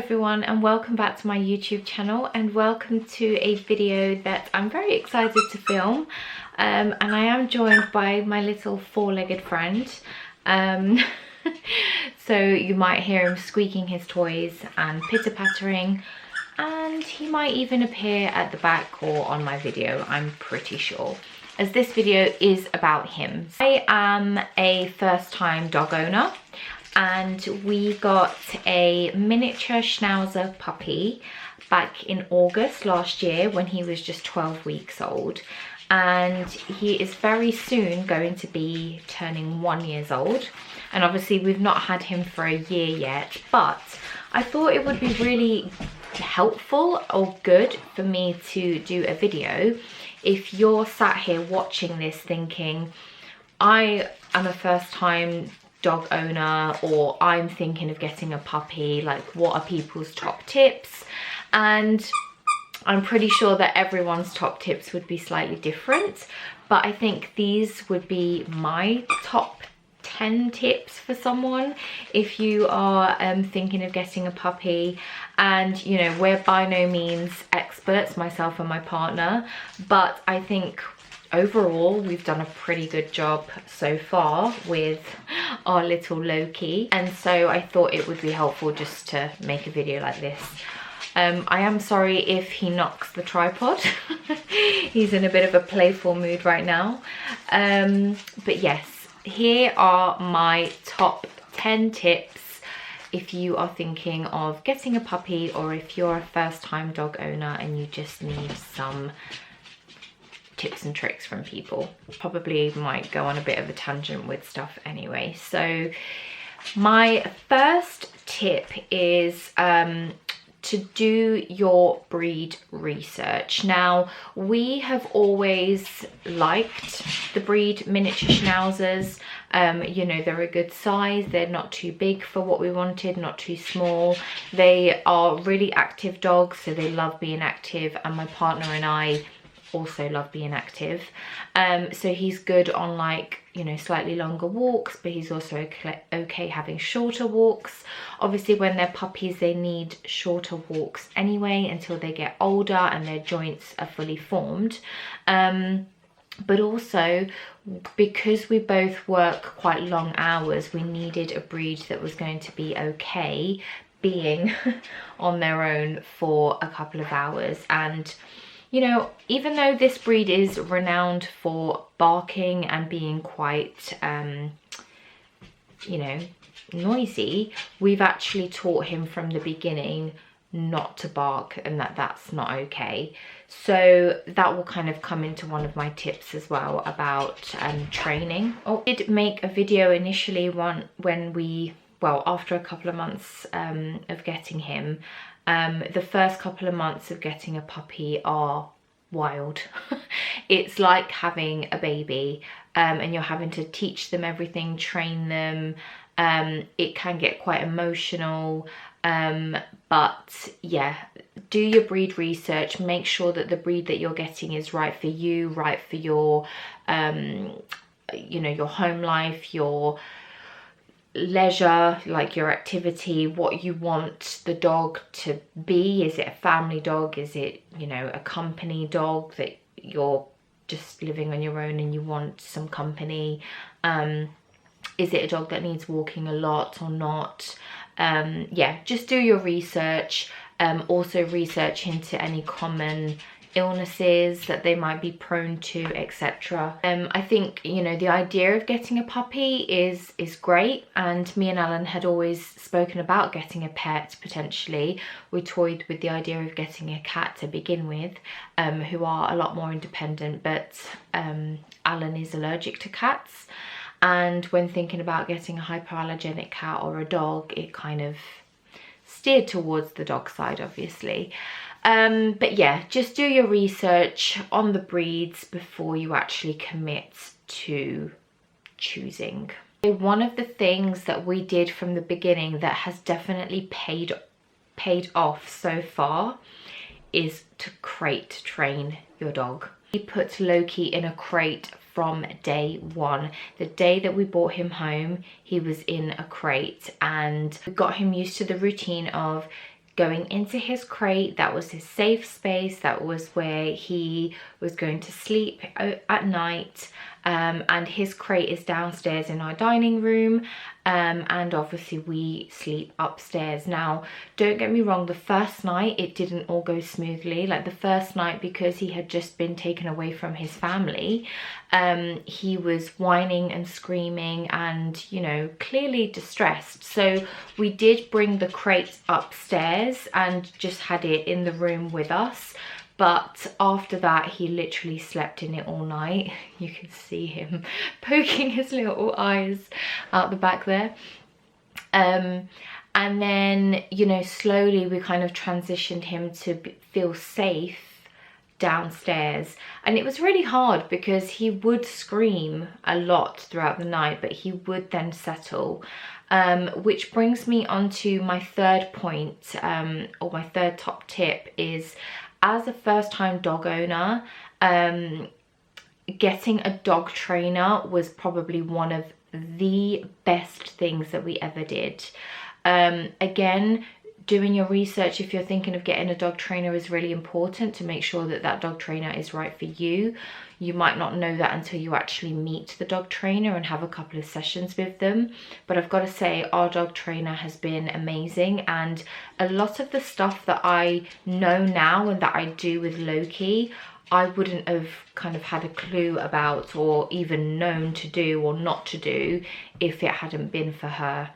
everyone, and welcome back to my YouTube channel, and welcome to a video that I'm very excited to film. And I am joined by my little four-legged friend. So you might hear him squeaking his toys and pitter-pattering, and he might even appear at the back or on my video, I'm pretty sure, as this video is about him. I am a first-time dog owner, and we got a miniature Schnauzer puppy back in August last year when he was just 12 weeks old, and he is very soon going to be turning 1 year old. And obviously we've not had him for a year yet, but I thought it would be really helpful or good for me to do a video if you're sat here watching this thinking, I am a first time dog owner, or I'm thinking of getting a puppy, like what are people's top tips? And I'm pretty sure that everyone's top tips would be slightly different, but I think these would be my top 10 tips for someone if you are thinking of getting a puppy. And you know, we're by no means experts, myself and my partner, but I think overall we've done a pretty good job so far with our little Loki, and so I thought it would be helpful just to make a video like this. I am sorry if he knocks the tripod. He's in a bit of a playful mood right now, but yes, here are my top 10 tips if you are thinking of getting a puppy, or if you're a first-time dog owner and you just need some tips and tricks from people. Probably might go on a bit of a tangent with stuff anyway. So my first tip is to do your breed research. Now, we have always liked the breed miniature Schnauzers. You know, they're a good size, they're not too big for what we wanted, not too small. They are really active dogs, so they love being active, and my partner and I also love being active. So he's good on, like, you know, slightly longer walks, but he's also okay having shorter walks. Obviously when they're puppies they need shorter walks anyway until they get older and their joints are fully formed. But also because we both work quite long hours, we needed a breed that was going to be okay being on their own for a couple of hours. And you know, even though this breed is renowned for barking and being quite, you know, noisy, we've actually taught him from the beginning not to bark, and that's not okay. So that will kind of come into one of my tips as well about training. I did make a video initially when we, well, after a couple of months of getting him. The first couple of months of getting a puppy are wild. It's like having a baby, and you're having to teach them everything, train them. It can get quite emotional, but yeah, do your breed research. Make sure that the breed that you're getting is right for you, right for your you know, your home life, your leisure, like your activity, what you want the dog to be. Is it a family dog? Is it, you know, a company dog that you're just living on your own and you want some company? Is it a dog that needs walking a lot or not? Yeah, just do your research. Also research into any common illnesses that they might be prone to, etc. I think, you know, the idea of getting a puppy is great, and me and Alan had always spoken about getting a pet potentially. We toyed with the idea of getting a cat to begin with, who are a lot more independent, but Alan is allergic to cats, and when thinking about getting a hypoallergenic cat or a dog, it kind of steered towards the dog side, obviously. But yeah, just do your research on the breeds before you actually commit to choosing. One of the things that we did from the beginning that has definitely paid off so far is to crate train your dog. We put Loki in a crate from day one. The day that we brought him home, he was in a crate, and we got him used to the routine of going into his crate. That was his safe space. That was where he was going to sleep at night. And his crate is downstairs in our dining room, and obviously we sleep upstairs. Now, don't get me wrong, the first night it didn't all go smoothly. Like the first night, because he had just been taken away from his family, he was whining and screaming and, you know, clearly distressed. So we did bring the crate upstairs and just had it in the room with us. But after that, he literally slept in it all night. You can see him poking his little eyes out the back there. And then, you know, slowly we kind of transitioned him to feel safe downstairs. And it was really hard because he would scream a lot throughout the night, but he would then settle. Which brings me on to my third point, or my third top tip is, as a first-time dog owner, getting a dog trainer was probably one of the best things that we ever did. Again, doing your research if you're thinking of getting a dog trainer is really important to make sure that that dog trainer is right for you. You might not know that until you actually meet the dog trainer and have a couple of sessions with them. But I've got to say, our dog trainer has been amazing, and a lot of the stuff that I know now and that I do with Loki, I wouldn't have kind of had a clue about or even known to do or not to do if it hadn't been for her.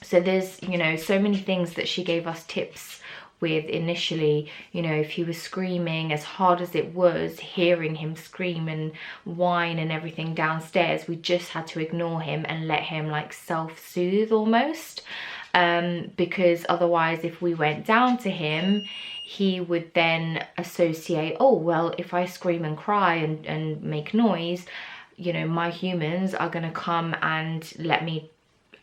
So there's, you know, so many things that she gave us tips with initially. You know, if he was screaming, as hard as it was hearing him scream and whine and everything downstairs, we just had to ignore him and let him like self-soothe almost, because otherwise if we went down to him, he would then associate, oh well, if I scream and cry and make noise, you know, my humans are going to come and let me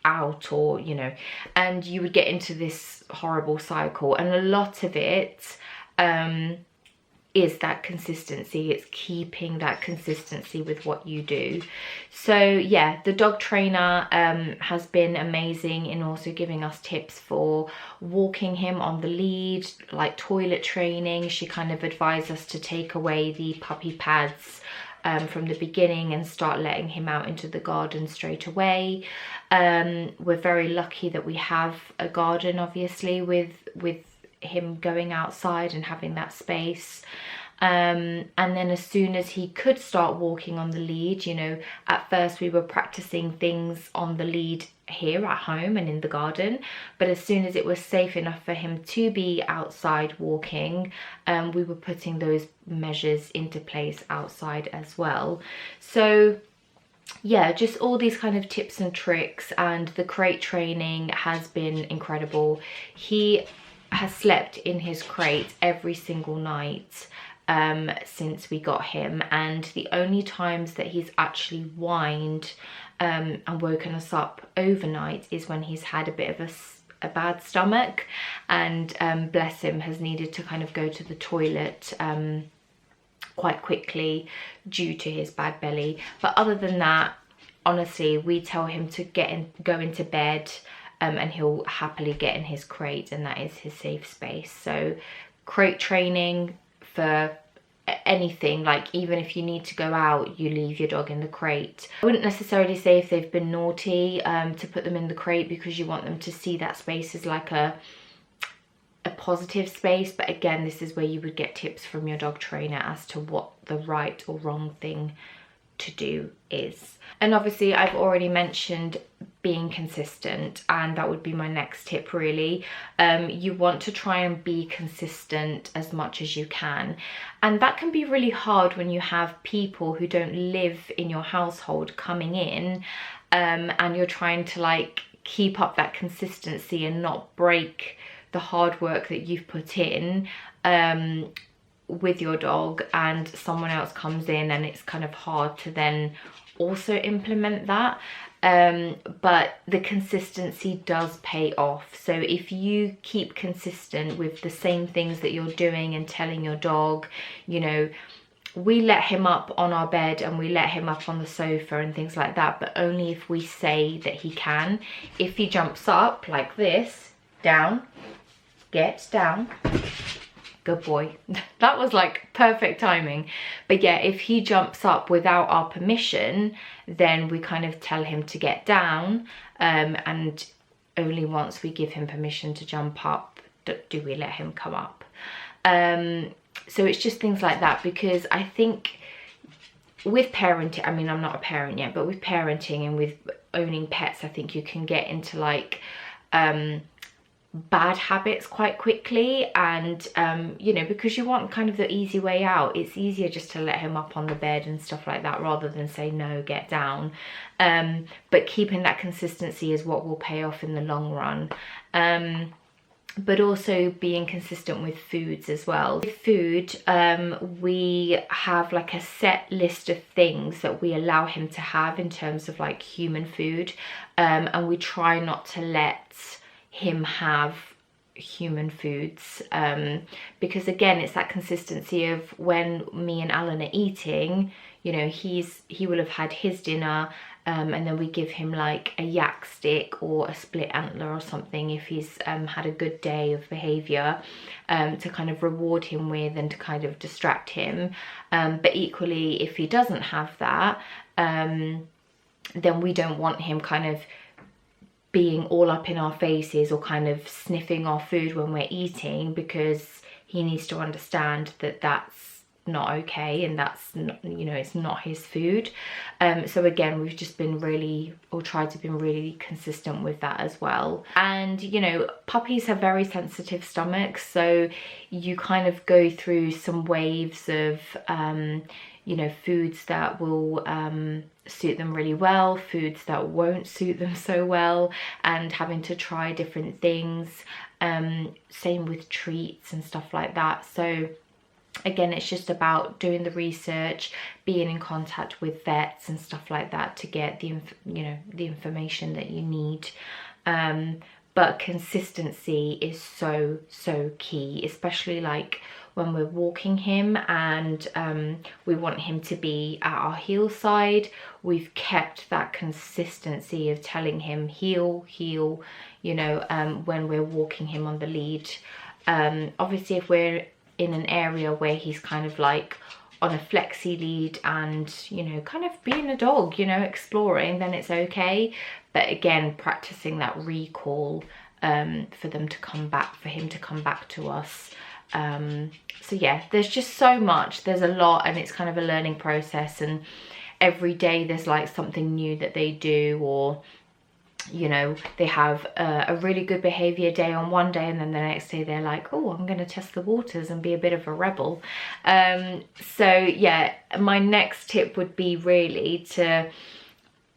out, or, you know, and you would get into this horrible cycle. And a lot of it is that consistency. It's keeping that consistency with what you do. So yeah, the dog trainer has been amazing in also giving us tips for walking him on the lead, like toilet training. She kind of advised us to take away the puppy pads from the beginning and start letting him out into the garden straight away. We're very lucky that we have a garden, obviously, with him going outside and having that space. And then as soon as he could start walking on the lead, you know, at first we were practicing things on the lead here at home and in the garden, but as soon as it was safe enough for him to be outside walking, we were putting those measures into place outside as well. So yeah, just all these kind of tips and tricks, and the crate training has been incredible. He has slept in his crate every single night since we got him, and the only times that he's actually whined and woken us up overnight is when he's had a bit of a bad stomach, and bless him, has needed to kind of go to the toilet quite quickly due to his bad belly. But other than that, honestly, we tell him to go into bed, and he'll happily get in his crate, and that is his safe space. So crate training for anything, like even if you need to go out, you leave your dog in the crate. I wouldn't necessarily say if they've been naughty to put them in the crate, because you want them to see that space as like a positive space. But again, this is where you would get tips from your dog trainer as to what the right or wrong thing to do is. And obviously I've already mentioned being consistent, and that would be my next tip really. You want to try and be consistent as much as you can, and that can be really hard when you have people who don't live in your household coming in, and you're trying to like keep up that consistency and not break the hard work that you've put in with your dog, and someone else comes in and it's kind of hard to then also implement that. But the consistency does pay off. So if you keep consistent with the same things that you're doing and telling your dog, you know, we let him up on our bed and we let him up on the sofa and things like that, but only if we say that he can. If he jumps up like this, down, get down. Good boy. That was like perfect timing. But yeah, if he jumps up without our permission, then we kind of tell him to get down, and only once we give him permission to jump up do we let him come up. So it's just things like that, because I think with parenting, I mean, I'm not a parent yet, but with parenting and with owning pets, I think you can get into like bad habits quite quickly, and you know, because you want kind of the easy way out, it's easier just to let him up on the bed and stuff like that rather than say no, get down. But keeping that consistency is what will pay off in the long run. But also being consistent with foods as well. With food, we have like a set list of things that we allow him to have in terms of like human food, and we try not to let him have human foods, because again, it's that consistency of when me and Alan are eating, you know, he will have had his dinner, and then we give him like a yak stick or a split antler or something if he's had a good day of behavior, to kind of reward him with and to kind of distract him. But equally, if he doesn't have that, then we don't want him kind of being all up in our faces or kind of sniffing our food when we're eating, because he needs to understand that that's not okay and that's not, you know, it's not his food. So again, we've just been really, or tried to be really consistent with that as well. And you know, puppies have very sensitive stomachs, so you kind of go through some waves of you know, foods that will suit them really well, foods that won't suit them so well, and having to try different things. Same with treats and stuff like that. So again, it's just about doing the research, being in contact with vets and stuff like that to get the, you know, the information that you need. But consistency is so key, especially like when we're walking him and we want him to be at our heel side. We've kept that consistency of telling him heel, you know, when we're walking him on the lead. Obviously, if we're in an area where he's kind of like on a flexi lead and, you know, kind of being a dog, you know, exploring, then it's okay. But again, practicing that recall for them to come back, for him to come back to us. So yeah, there's just so much, there's a lot, and it's kind of a learning process, and every day there's like something new that they do, or you know, they have a really good behavior day on one day, and then the next day they're like, oh, I'm going to test the waters and be a bit of a rebel. So yeah, my next tip would be really to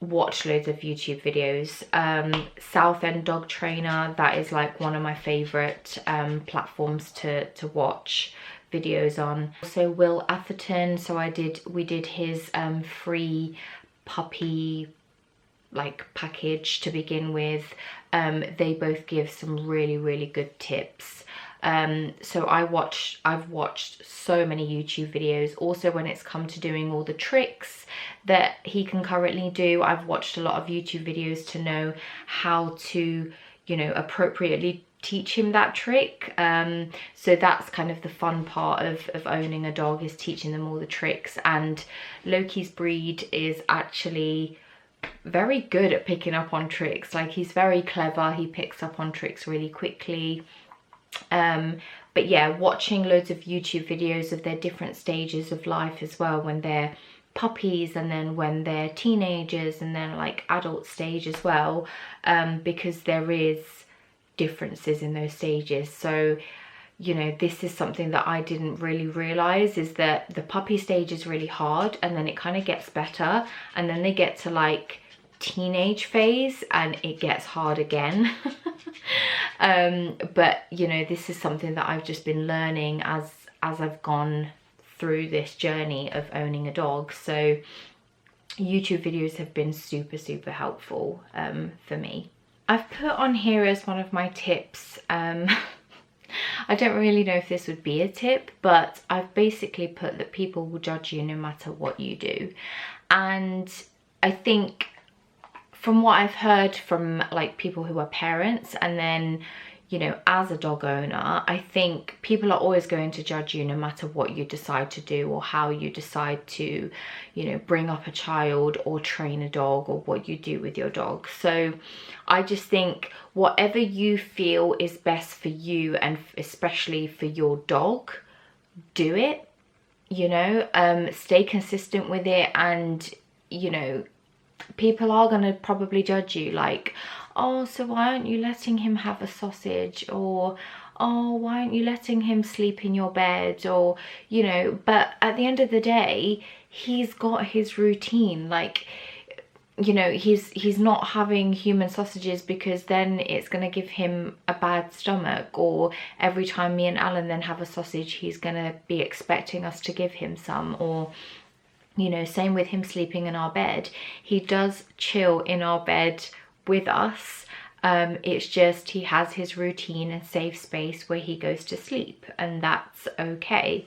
watch loads of YouTube videos. Southend Dog Trainer, that is like one of my favorite platforms to watch videos on. Also Will Atherton, so we did his free puppy like package to begin with. They both give some really good tips. So I've watched so many YouTube videos. Also, when it's come to doing all the tricks that he can currently do, I've watched a lot of YouTube videos to know how to, you know, appropriately teach him that trick. So that's kind of the fun part of owning a dog, is teaching them all the tricks. And Loki's breed is actually very good at picking up on tricks. Like, he's very clever, he picks up on tricks really quickly. But yeah, watching loads of YouTube videos of their different stages of life as well, when they're puppies and then when they're teenagers and then like adult stage as well, because there is differences in those stages. So, you know, this is something that I didn't really realize, is that the puppy stage is really hard, and then it kind of gets better, and then they get to like teenage phase and it gets hard again. But you know, this is something that I've just been learning as I've gone through this journey of owning a dog. So YouTube videos have been super helpful for me. I've put on here as one of my tips, I don't really know if this would be a tip, but I've basically put that people will judge you no matter what you do. And I think from what I've heard from like people who are parents, and then, you know, as a dog owner, I think people are always going to judge you no matter what you decide to do or how you decide to, you know, bring up a child or train a dog or what you do with your dog. So I just think whatever you feel is best for you, and especially for your dog, do it, you know. Stay consistent with it. And, you know, people are going to probably judge you, like, oh, so why aren't you letting him have a sausage? Or, oh, why aren't you letting him sleep in your bed? Or, you know, but at the end of the day, he's got his routine. Like, you know, he's not having human sausages because then it's going to give him a bad stomach, or every time me and Alan then have a sausage, he's going to be expecting us to give him some. Or, you know, same with him sleeping in our bed. He does chill in our bed with us. It's just he has his routine and safe space where he goes to sleep, and that's okay.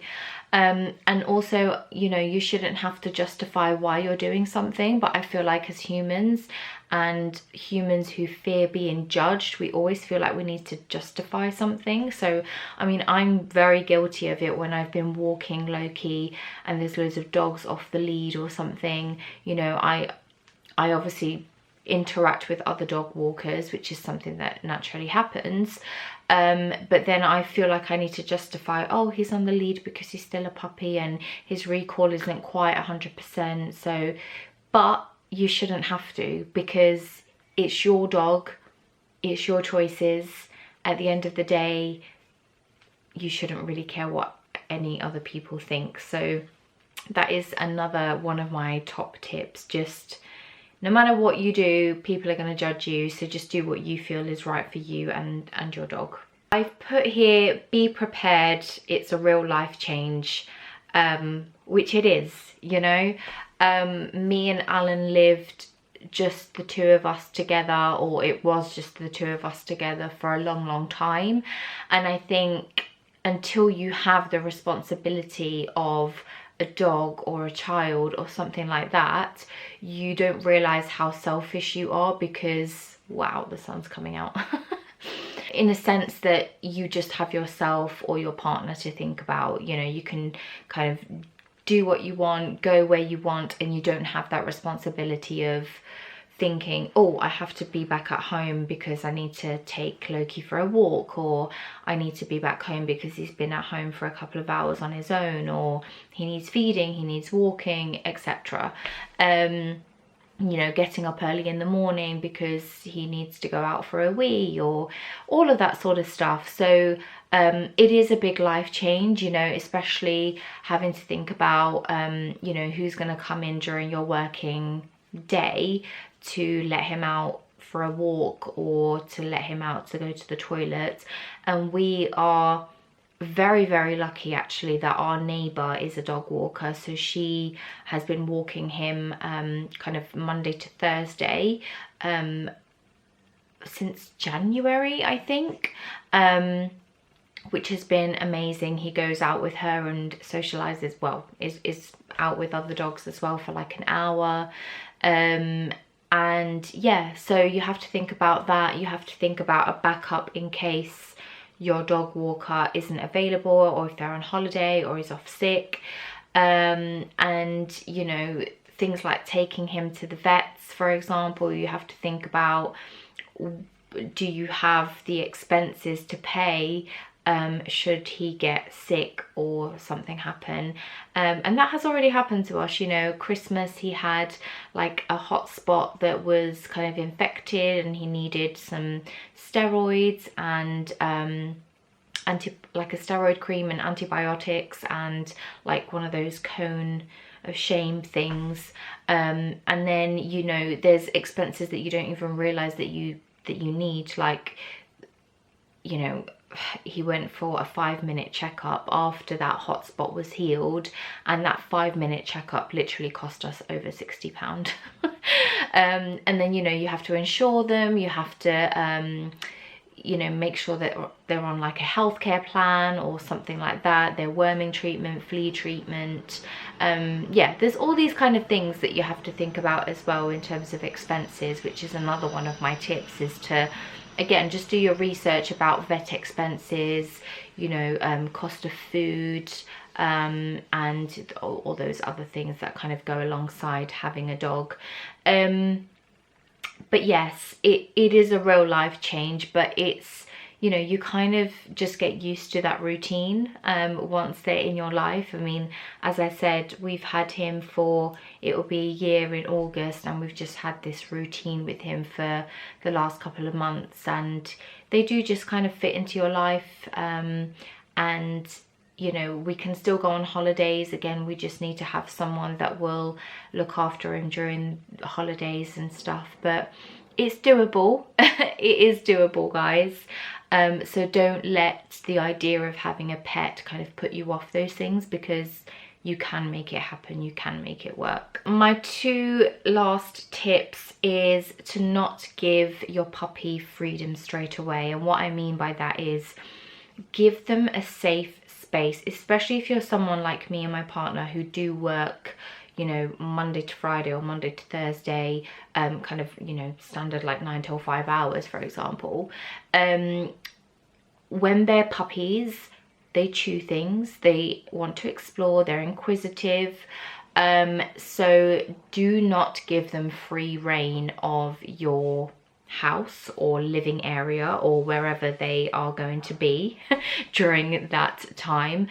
And also, you know, you shouldn't have to justify why you're doing something, but I feel like as humans, and humans who fear being judged, we always feel like we need to justify something. So I mean, I'm very guilty of it when I've been walking low-key and there's loads of dogs off the lead or something. You know, I obviously interact with other dog walkers, which is something that naturally happens, but then I feel like I need to justify, oh, he's on the lead because he's still a puppy and his recall isn't quite 100%. So, but you shouldn't have to, because it's your dog, it's your choices. At the end of the day, you shouldn't really care what any other people think. So that is another one of my top tips. Just no matter what you do, people are going to judge you, so just do what you feel is right for you and your dog. I've put here, be prepared, it's a real life change, which it is, you know. Me and Alan lived just the two of us together, or it was just the two of us together for a long time. And I think until you have the responsibility of a dog or a child or something like that, you don't realize how selfish you are, because wow, the sun's coming out. In a sense that you just have yourself or your partner to think about. You know, you can kind of do what you want, go where you want, and you don't have that responsibility of thinking, oh, I have to be back at home because I need to take Loki for a walk, or I need to be back home because he's been at home for a couple of hours on his own, or he needs feeding, he needs walking, etc. You know, getting up early in the morning because he needs to go out for a wee, or all of that sort of stuff. So it is a big life change, you know, especially having to think about, you know, who's going to come in during your working day to let him out for a walk or to let him out to go to the toilet. And we are very lucky actually that our neighbor is a dog walker, so she has been walking him kind of Monday to Thursday since January, I think, which has been amazing. He goes out with her and socializes, well, is out with other dogs as well for like an hour. And yeah, so you have to think about that. You have to think about a backup in case your dog walker isn't available, or if they're on holiday or is off sick. And you know, things like taking him to the vets, for example, you have to think about, do you have the expenses to pay should he get sick or something happen. And that has already happened to us. You know, Christmas he had like a hot spot that was kind of infected and he needed some steroids and like a steroid cream and antibiotics and like one of those cone of shame things. And then, you know, there's expenses that you don't even realize that you need, like, you know, he went for a 5-minute checkup after that hotspot was healed, and that 5-minute checkup literally cost us over £60. And then, you know, you have to insure them, you have to you know, make sure that they're on like a healthcare plan or something like that, their worming treatment, flea treatment. Yeah, there's all these kind of things that you have to think about as well in terms of expenses, which is another one of my tips, is to again, just do your research about vet expenses, you know, cost of food, and all those other things that kind of go alongside having a dog. But yes, it is a real life change, but it's, you know, you kind of just get used to that routine once they're in your life. I mean, as I said, we've had him for, it will be a year in August, and we've just had this routine with him for the last couple of months, and they do just kind of fit into your life. And you know, we can still go on holidays. Again, we just need to have someone that will look after him during the holidays and stuff, but it's doable. It is doable, guys. So don't let the idea of having a pet kind of put you off those things, because you can make it happen, you can make it work. My 2 last tips is to not give your puppy freedom straight away. And what I mean by that is give them a safe space, especially if you're someone like me and my partner who do work, you know, Monday to Friday or Monday to Thursday, kind of, you know, standard like 9 till 5 hours, for example. When they're puppies, they chew things, they want to explore, they're inquisitive. So do not give them free rein of your house or living area or wherever they are going to be during that time,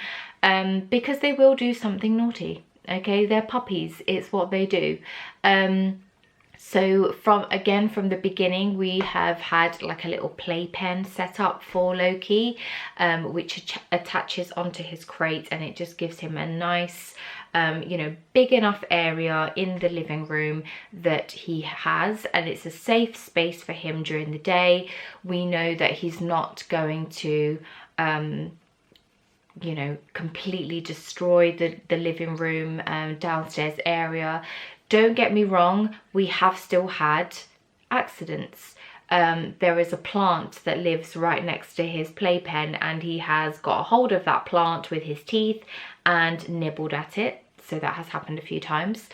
because they will do something naughty. Okay, they're puppies, it's what they do. So from the beginning, we have had like a little playpen set up for Loki, which attaches onto his crate, and it just gives him a nice, you know, big enough area in the living room that he has, and it's a safe space for him during the day. We know that he's not going to, you know, completely destroy the living room, downstairs area. Don't get me wrong, we have still had accidents. There is a plant that lives right next to his playpen, and he has got a hold of that plant with his teeth and nibbled at it. So that has happened a few times.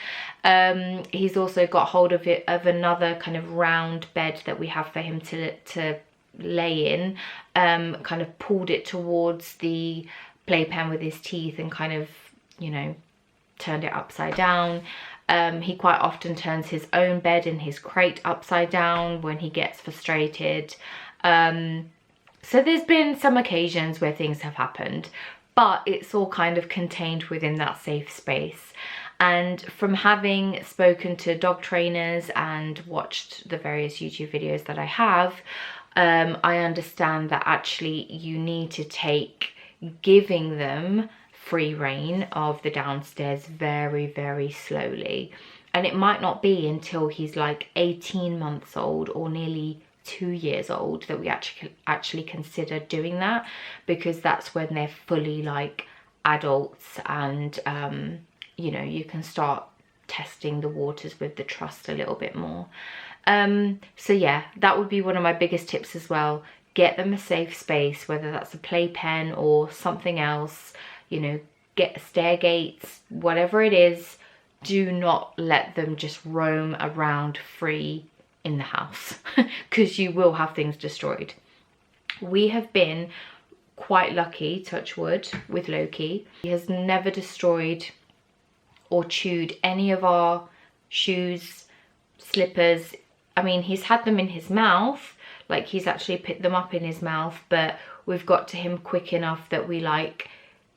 He's also got hold of another kind of round bed that we have for him to lay in, kind of pulled it towards the playpen with his teeth and kind of, you know, turned it upside down. He quite often turns his own bed in his crate upside down when he gets frustrated. So there's been some occasions where things have happened, but it's all kind of contained within that safe space. And from having spoken to dog trainers and watched the various YouTube videos that I have, I understand that actually you need to take giving them free rein of the downstairs very, very slowly. And it might not be until he's like 18 months old or nearly 2 years old that we actually consider doing that, because that's when they're fully like adults, and you know, you can start testing the waters with the trust a little bit more. So yeah, that would be one of my biggest tips as well. Get them a safe space, whether that's a playpen or something else, you know, get stair gates, whatever it is. Do not let them just roam around free in the house, because you will have things destroyed. We have been quite lucky, touch wood, with Loki. He has never destroyed or chewed any of our shoes, slippers. I mean, he's had them in his mouth, like he's actually picked them up in his mouth, but we've got to him quick enough that we like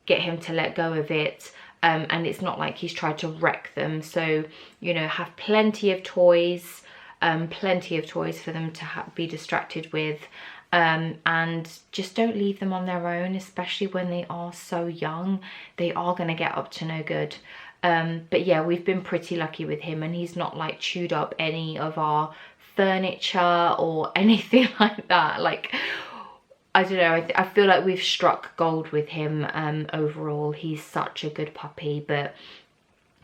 get him to let go of it, and it's not like he's tried to wreck them. So, you know, have plenty of toys for them to be distracted with, and just don't leave them on their own, especially when they are so young. They are going to get up to no good. But yeah, we've been pretty lucky with him, and he's not like chewed up any of our furniture or anything like that. Like, I don't know, I feel like we've struck gold with him. Overall, he's such a good puppy, but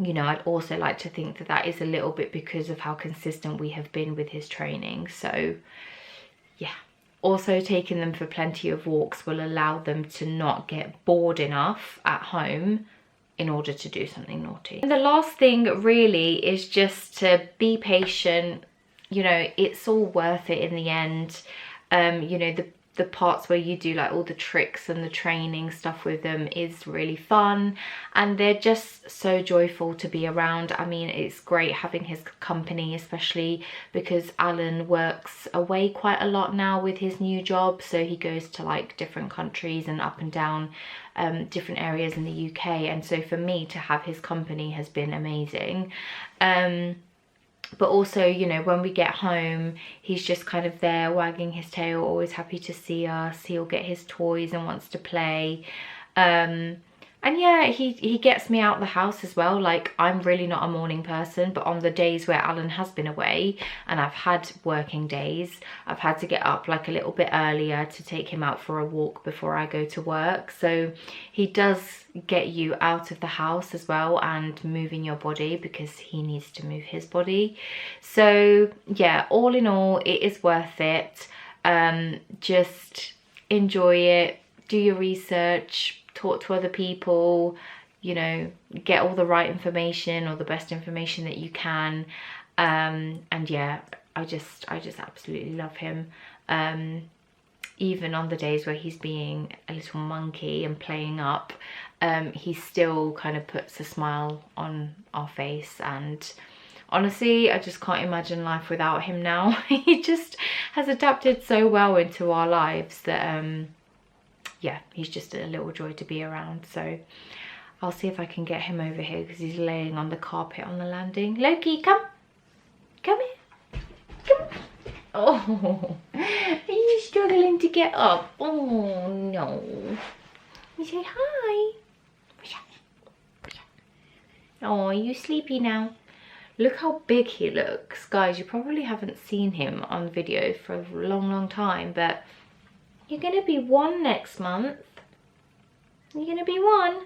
you know, I'd also like to think that that is a little bit because of how consistent we have been with his training. So yeah, also taking them for plenty of walks will allow them to not get bored enough at home in order to do something naughty. And the last thing really is just to be patient. You know, it's all worth it in the end. You know, the parts where you do like all the tricks and the training stuff with them is really fun, and they're just so joyful to be around. I mean, it's great having his company, especially because Alan works away quite a lot now with his new job, so he goes to like different countries and up and down different areas in the UK, and so for me to have his company has been amazing. But also, you know, when we get home, he's just kind of there wagging his tail, always happy to see us. He'll get his toys and wants to play. And yeah, he gets me out the house as well. Like, I'm really not a morning person, but on the days where Alan has been away and I've had working days, I've had to get up like a little bit earlier to take him out for a walk before I go to work. So he does get you out of the house as well and moving your body, because he needs to move his body. So yeah, all in all, it is worth it. Just enjoy it, do your research, talk to other people, you know, get all the right information or the best information that you can. And yeah, I just absolutely love him. Even on the days where he's being a little monkey and playing up, he still kind of puts a smile on our face, and honestly, I just can't imagine life without him now. He just has adapted so well into our lives that yeah, he's just a little joy to be around. So I'll see if I can get him over here, because he's laying on the carpet on the landing. Loki, come here, come. Oh, are you struggling to get up? Oh no. You say hi. Oh, are you sleepy now? Look how big he looks. Guys, you probably haven't seen him on video for a long time, but you're gonna be 1 next month. You're gonna be 1.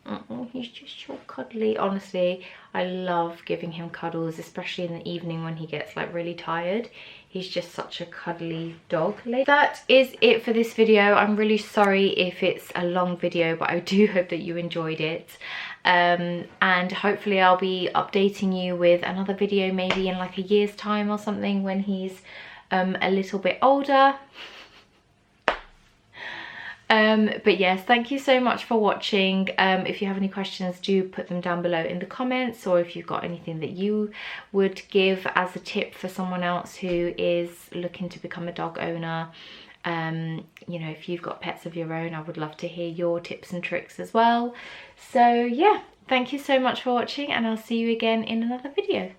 Oh, he's just so cuddly. Honestly, I love giving him cuddles, especially in the evening when he gets like really tired. He's just such a cuddly dog. That is it for this video. I'm really sorry if it's a long video, but I do hope that you enjoyed it. And hopefully I'll be updating you with another video maybe in like a year's time or something, when he's a little bit older. But yes, thank you so much for watching. If you have any questions, do put them down below in the comments, or if you've got anything that you would give as a tip for someone else who is looking to become a dog owner. You know, if you've got pets of your own, I would love to hear your tips and tricks as well. So yeah, thank you so much for watching, and I'll see you again in another video.